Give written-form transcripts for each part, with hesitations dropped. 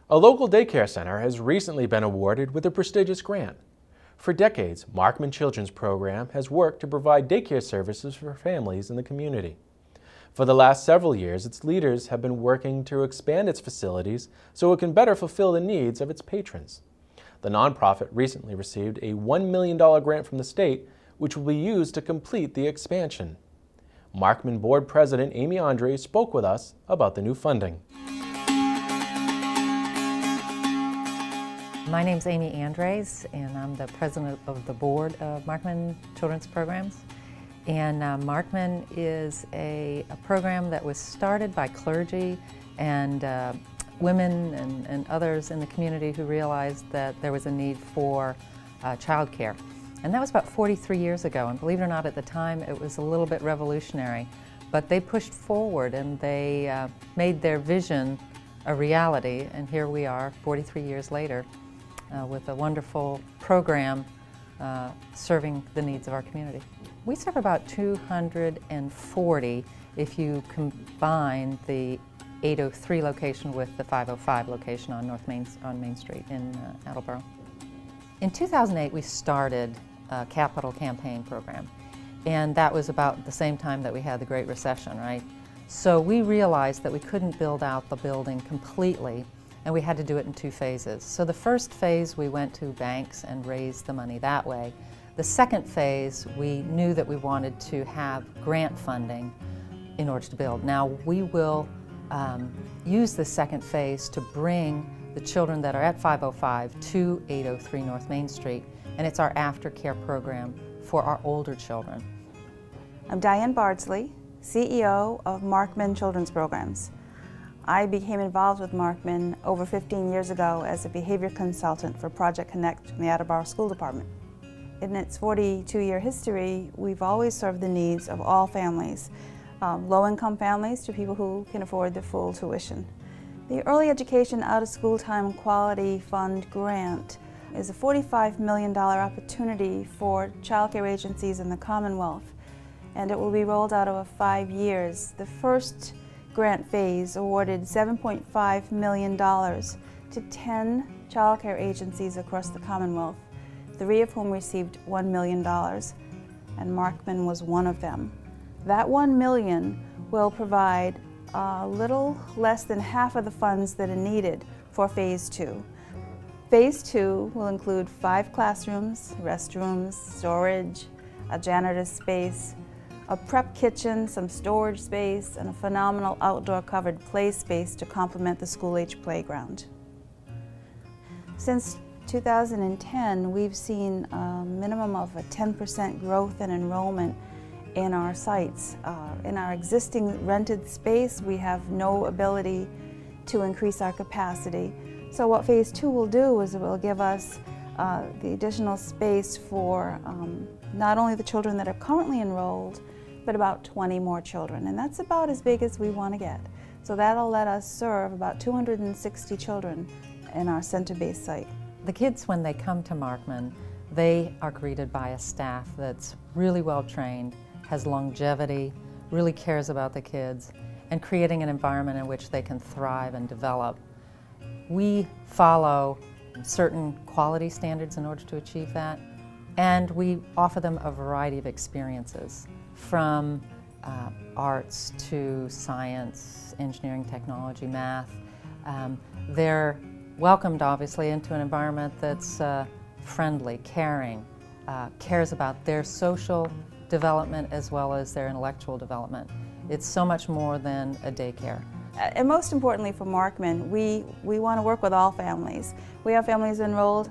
A local daycare center has recently been awarded with a prestigious grant. For decades, Markman Children's Program has worked to provide daycare services for families in the community. For the last several years, its leaders have been working to expand its facilities so it can better fulfill the needs of its patrons. The nonprofit recently received a $1 million grant from the state, which will be used to complete the expansion. Markman Board President Amy Andres spoke with us about the new funding. My name's Amy Andres, and I'm the president of the board of Markman Children's Programs. And Markman is a program that was started by clergy and women and others in the community who realized that there was a need for child care. And that was about 43 years ago, and believe it or not, at the time it was a little bit revolutionary. But they pushed forward and they made their vision a reality, and here we are 43 years later with a wonderful program serving the needs of our community. We serve about 240 if you combine the 803 location with the 505 location on Main Street in Attleboro. In 2008 we started a capital campaign program, and that was about the same time that we had the Great Recession, right? So we realized that we couldn't build out the building completely, and we had to do it in two phases. So the first phase we went to banks and raised the money that way. The second phase we knew that we wanted to have grant funding in order to build. Now we will use the second phase to bring the children that are at 505 to 803 North Main Street, and it's our aftercare program for our older children. I'm Diane Bardsley, CEO of Markman Children's Programs. I became involved with Markman over 15 years ago as a behavior consultant for Project Connect in the Attleboro School Department. In its 42-year history, we've always served the needs of all families, low-income families to people who can afford the full tuition. The Early Education Out-of-School Time Quality Fund grant is a $45 million opportunity for child care agencies in the Commonwealth, and it will be rolled out over 5 years. The first grant phase awarded $7.5 million to 10 child care agencies across the Commonwealth, 3 of whom received $1 million, and Markman was one of them. That $1 million will provide a little less than half of the funds that are needed for Phase 2. Phase 2 will include 5 classrooms, restrooms, storage, a janitor's space, a prep kitchen, some storage space, and a phenomenal outdoor covered play space to complement the school-age playground. Since 2010, we've seen a minimum of a 10% growth in enrollment in our sites. In our existing rented space, we have no ability to increase our capacity. So what Phase 2 will do is it will give us the additional space for not only the children that are currently enrolled, but about 20 more children, and that's about as big as we want to get. So that'll let us serve about 260 children in our center-based site. The kids, when they come to Markman, they are greeted by a staff that's really well trained, has longevity, really cares about the kids, and creating an environment in which they can thrive and develop. We follow certain quality standards in order to achieve that, and we offer them a variety of experiences, from arts to science, engineering, technology, math. They're welcomed, obviously, into an environment that's friendly, caring, cares about their social development as well as their intellectual development. It's so much more than a daycare. And most importantly for Markman, we want to work with all families. We have families enrolled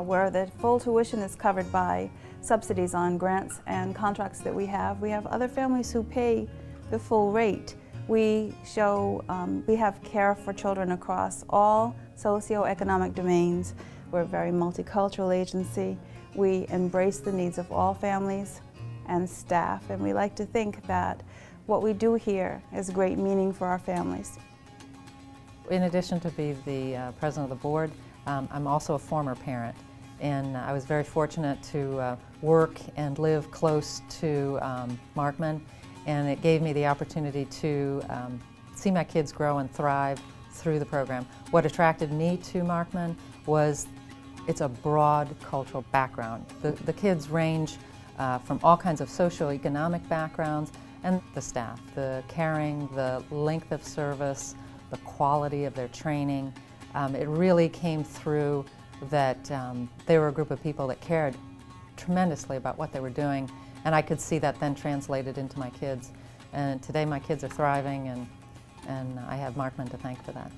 where the full tuition is covered by subsidies on grants and contracts that we have. We have other families who pay the full rate. We have care for children across all socioeconomic domains. We're a very multicultural agency. We embrace the needs of all families and staff, and we like to think that what we do here has great meaning for our families. In addition to being the president of the board, I'm also a former parent, and I was very fortunate to work and live close to Markman, and it gave me the opportunity to see my kids grow and thrive, through the program. What attracted me to Markman was it's a broad cultural background. The kids range from all kinds of socioeconomic backgrounds, and the staff, the caring, the length of service, the quality of their training. It really came through that they were a group of people that cared tremendously about what they were doing, and I could see that then translated into my kids. And today my kids are thriving, and I have Markman to thank for that.